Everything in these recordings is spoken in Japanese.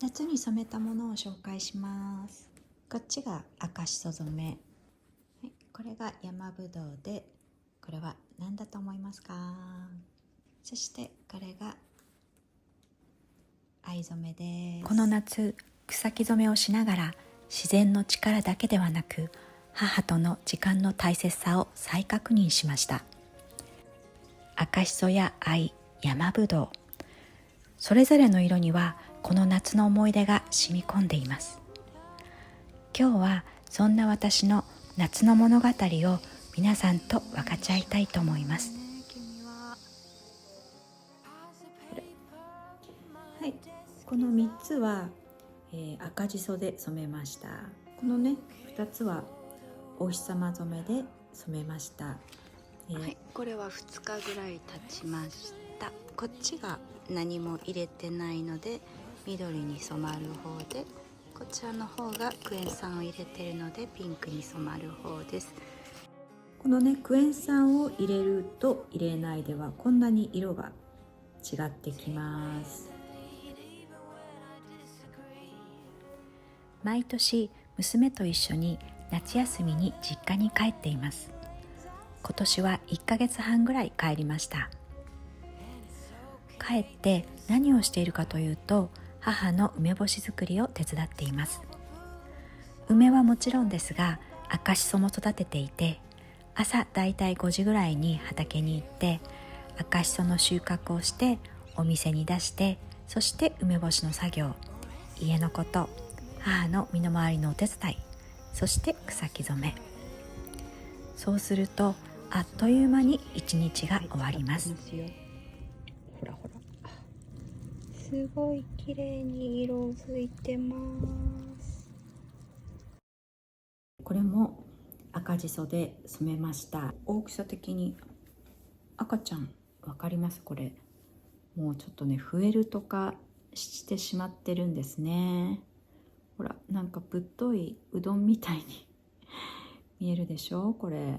夏に染めたものを紹介します。こっちが赤しそ染め、はい、これが山ぶどうで、これは何だと思いますか？そしてこれが藍染めです。この夏、草木染めをしながら自然の力だけではなく母との時間の大切さを再確認しました。赤しそや藍、山ぶどう、それぞれの色にはこの夏の思い出が染み込んでいます。今日はそんな私の夏の物語を皆さんと分かち合いたいと思います。はい、この3つは、赤じそで染めました。このね2つはお日様染めで染めました。はい、これは2日ぐらい経ちました。こっちが何も入れてないので緑に染まる方で、こちらの方がクエン酸を入れてるのでピンクに染まる方です。このねクエン酸を入れると入れないではこんなに色が違ってきます。毎年娘と一緒に夏休みに実家に帰っています。今年は1ヶ月半ぐらい帰りました。帰って何をしているかというと、母の梅干し作りを手伝っています。梅はもちろんですが、赤しそも育てていて、朝だいたい5時ぐらいに畑に行って赤しその収穫をしてお店に出して、そして梅干しの作業、家のこと、母の身の回りのお手伝い、そして草木染め。そうするとあっという間に一日が終わります。ほらほら、すごい綺麗に色づいてます。これも赤じそで染めました。大きさ的に赤ちゃんわかります？これもうちょっとね増えるとかしてしまってるんですね。ほら、なんかぶっというどんみたいに見えるでしょこれ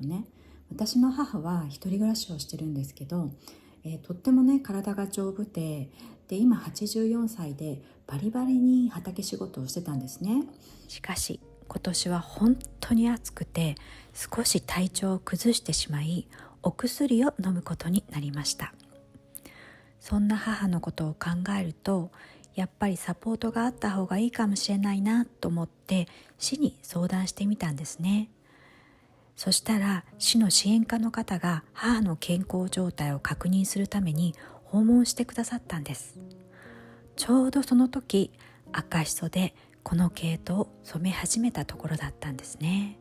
ね。私の母は一人暮らしをしてるんですけど、とってもね体が丈夫で、今84歳でバリバリに畑仕事をしてたんですね。しかし今年は本当に暑くて少し体調を崩してしまい、お薬を飲むことになりました。そんな母のことを考えると、やっぱりサポートがあった方がいいかもしれないなと思って市に相談してみたんですね。そしたら市の支援課の方が母の健康状態を確認するために訪問してくださったんです。ちょうどその時、赤しそでこの毛糸を染め始めたところだったんですね。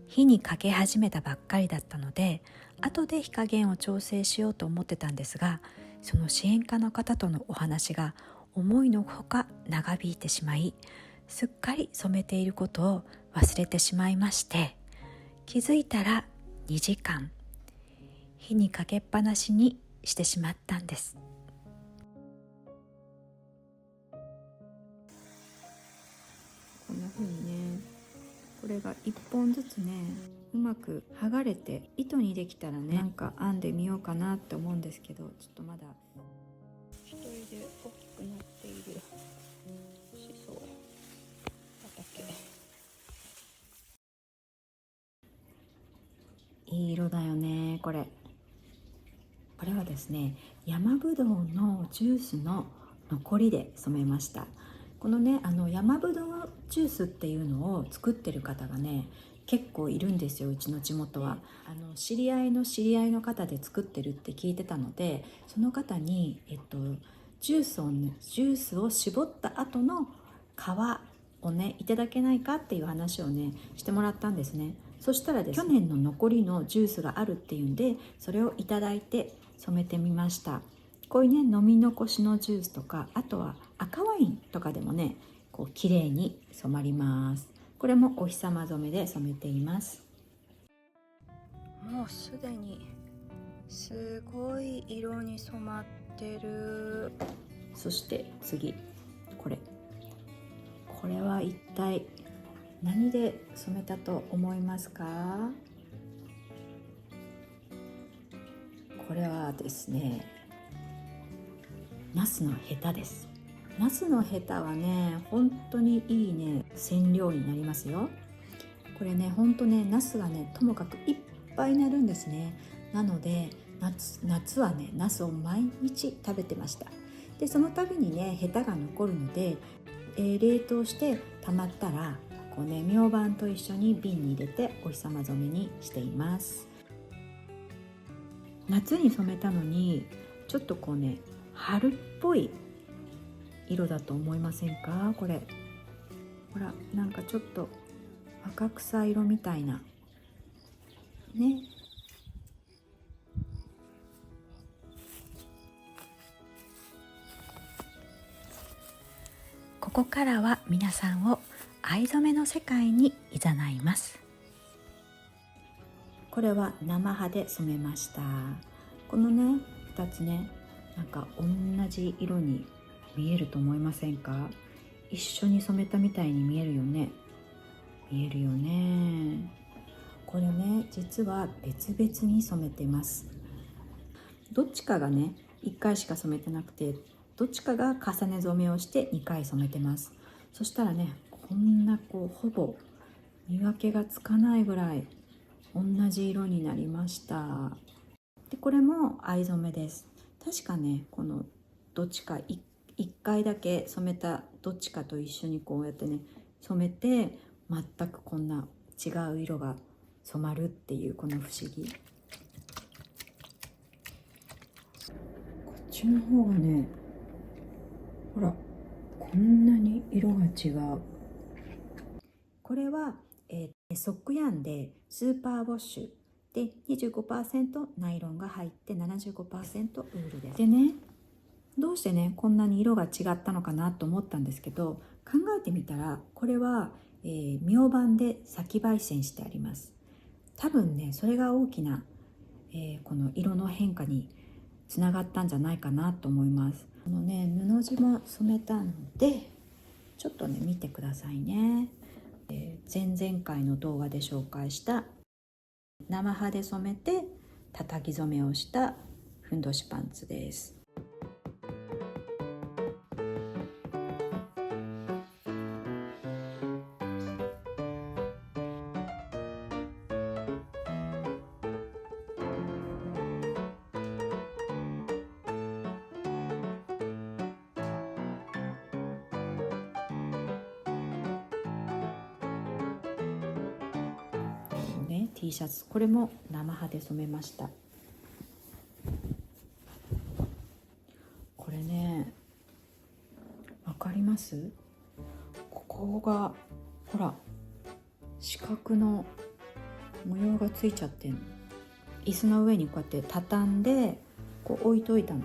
火にかけ始めたばっかりだったので、後で火加減を調整しようと思ってたんですが、その支援課の方とのお話が思いのほか長引いてしまい、すっかり染めていることを忘れてしまいまして、気づいたら2時間火にかけっぱなしにしてしまったんです。こんな風にね、これが1本ずつねうまく剥がれて糸にできたらね、なんか編んでみようかなって思うんですけど、ちょっとまだ一人で大きくなっているしそ畑。いい色だよねこれ。これはですね、山ぶどうのジュースの残りで染めました。このね山ぶどうジュースっていうのを作ってる方がね結構いるんですよ、うちの地元は。知り合いの知り合いの方で作ってるって聞いてたので、その方に、ジュースを絞った後の皮をねいただけないかっていう話をねしてもらったんですね。そしたらですね、去年の残りのジュースがあるっていうんで、それをいただいて染めてみました。こういうね飲み残しのジュースとか、あとは赤ワインとかでもねこう綺麗に染まります。これもお日様染めで染めています。もうすでにすごい色に染まってる。そして次、これは一体何で染めたと思いますか？これはですね、ナスのヘタです。ナスのヘタはね本当にいいね染料になりますよ。これね本当ねナスがねともかくいっぱいになるんですね。なので夏はねナスを毎日食べてました。でその度にねヘタが残るので、冷凍して溜まったらこうねミョウバンと一緒に瓶に入れてお日様染めにしています。夏に染めたのにちょっとこうね春っぽい色だと思いませんか？これほらなんかちょっと赤草色みたいなね。ここからは皆さんを藍染めの世界に誘います。これは生葉で染めました。このね2つねなんか同じ色に見えると思いませんか？一緒に染めたみたいに見えるよね。見えるよね。これね実は別々に染めています。どっちかがね1回しか染めてなくて、どっちかが重ね染めをして2回染めてます。そしたらねこんなこうほぼ見分けがつかないぐらい同じ色になりました。でこれも藍染めです。確かねこのどっちか1回だけ染めたどっちかと一緒にこうやってね染めて全くこんな違う色が染まるっていうこの不思議。こっちの方がねほらこんなに色が違う。これは、ソックヤンでスーパーウォッシュで 25% ナイロンが入って 75% ウールです。でねどうしてねこんなに色が違ったのかなと思ったんですけど、考えてみたらこれは、明板で先焙煎してあります。多分ねそれが大きな、この色の変化につながったんじゃないかなと思います。このね布地も染めたのでちょっとね見てくださいね。前々回の動画で紹介した生葉で染めて叩き染めをしたふんどしパンツです。T シャツこれも生葉で染めました。これねわかります？ここがほら四角の模様がついちゃってんの。椅子の上にこうやって畳んでこう置いといたの。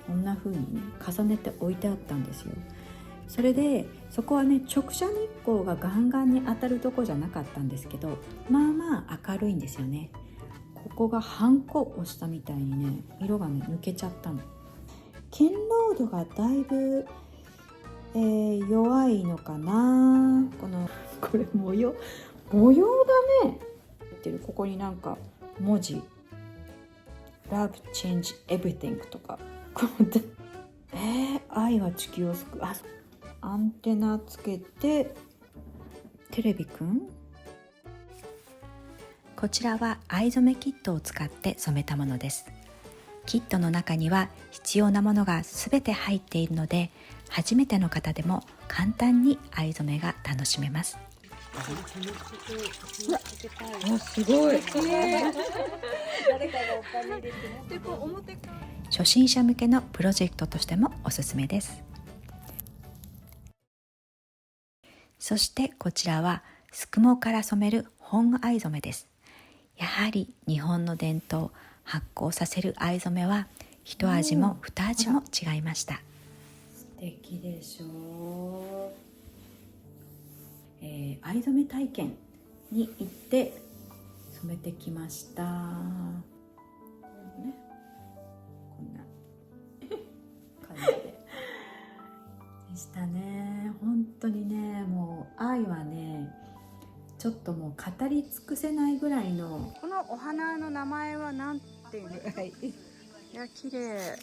こんな風にね重ねて置いてあったんですよ。それでそこはね直射日光がガンガンに当たるとこじゃなかったんですけど、まあまあ明るいんですよね。ここがハンコを押したみたいにね色がね抜けちゃったの。堅牢度がだいぶ、弱いのかな。これ模様だね。ここになんか文字 Love change everything とか愛は地球を救う。アンテナつけてテレビくん。こちらは藍染めキットを使って染めたものです。キットの中には必要なものがすべて入っているので、初めての方でも簡単に藍染めが楽しめます。すごい初心者向けのプロジェクトとしてもおすすめです。そしてこちらはすくもから染める本藍染めです。やはり日本の伝統、発酵させる藍染めは一味も二味も違いました。素敵でしょう。藍染め体験に行って染めてきました。ね、こんな感じでしたね。本当にねもう藍はねちょっともう語り尽くせないぐらいの。このお花の名前はなんていうの？いや綺麗。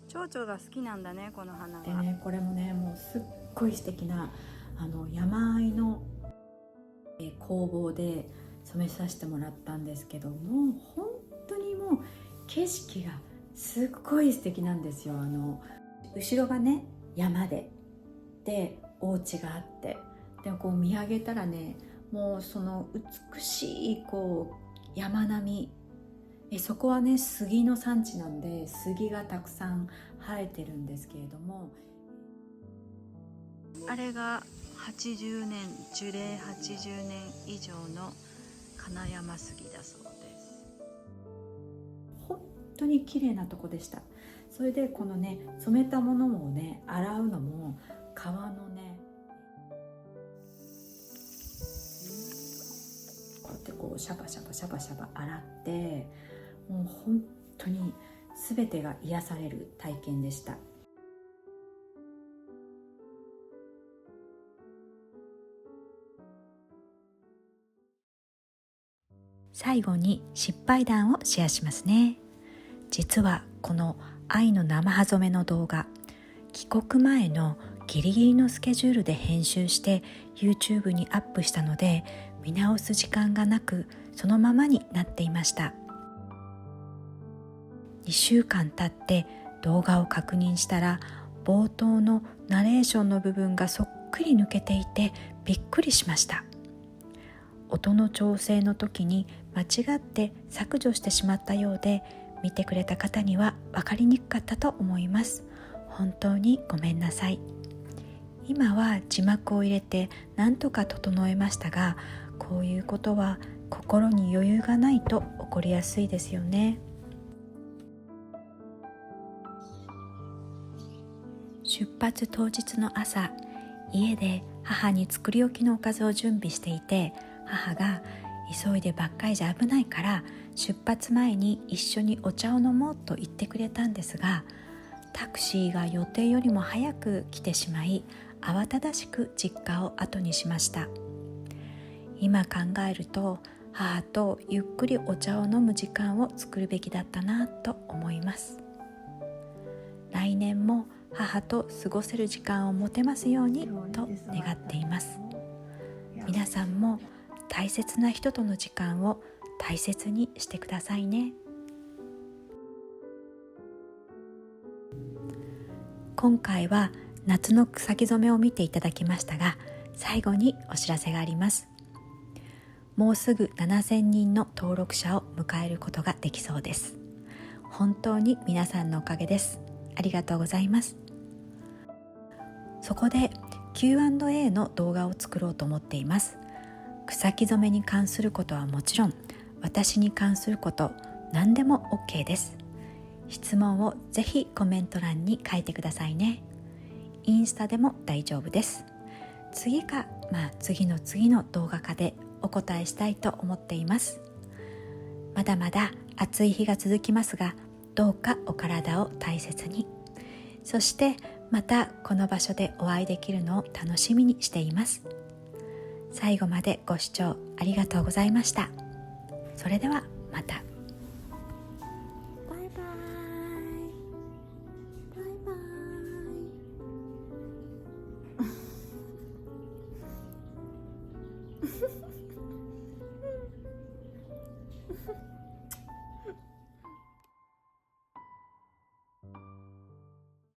蝶々が好きなんだねこの花は。でね、これもねもうすっごい素敵な山あいの工房で染めさせてもらったんですけども、本当にもう景色がすっごい素敵なんですよ。後ろがね山でお家があって、でこう見上げたらね、もうその美しいこう山並み、そこはね杉の産地なんで杉がたくさん生えてるんですけれども、あれが80年樹齢80年以上の金山杉だそうです。本当に綺麗なとこでした。それでこのね染めたものをね洗うのも川のねこうやってこうシャバシャバシャバシャバ洗って、もう本当に全てが癒される体験でした。最後に失敗談をシェアしますね。実はこの愛の生葉染めの動画、帰国前のギリギリのスケジュールで編集して YouTube にアップしたので、見直す時間がなくそのままになっていました。2週間経って動画を確認したら、冒頭のナレーションの部分がそっくり抜けていてびっくりしました。音の調整の時に間違って削除してしまったようで、見てくれた方には分かりにくかったと思います。本当にごめんなさい。今は字幕を入れて何とか整えましたが、こういうことは心に余裕がないと起こりやすいですよね。出発当日の朝、家で母に作り置きのおかずを準備していて、母が急いでばっかりじゃ危ないから出発前に一緒にお茶を飲もうと言ってくれたんですが、タクシーが予定よりも早く来てしまい、慌ただしく実家を後にしました。今考えると、母とゆっくりお茶を飲む時間を作るべきだったなと思います。来年も母と過ごせる時間を持てますようにと願っています。皆さんも大切な人との時間を大切にしてくださいね。今回は夏の草木染めを見ていただきましたが、最後にお知らせがあります。もうすぐ7000人の登録者を迎えることができそうです。本当に皆さんのおかげです。ありがとうございます。そこで Q&A の動画を作ろうと思っています。草木染めに関することはもちろん、私に関すること何でも OK です。質問をぜひコメント欄に書いてくださいね。インスタでも大丈夫です。次の次の動画化でお答えしたいと思っています。まだまだ暑い日が続きますが、どうかお体を大切に。そしてまたこの場所でお会いできるのを楽しみにしています。最後までご視聴ありがとうございました。それではまた。バイバイ。バイバイ。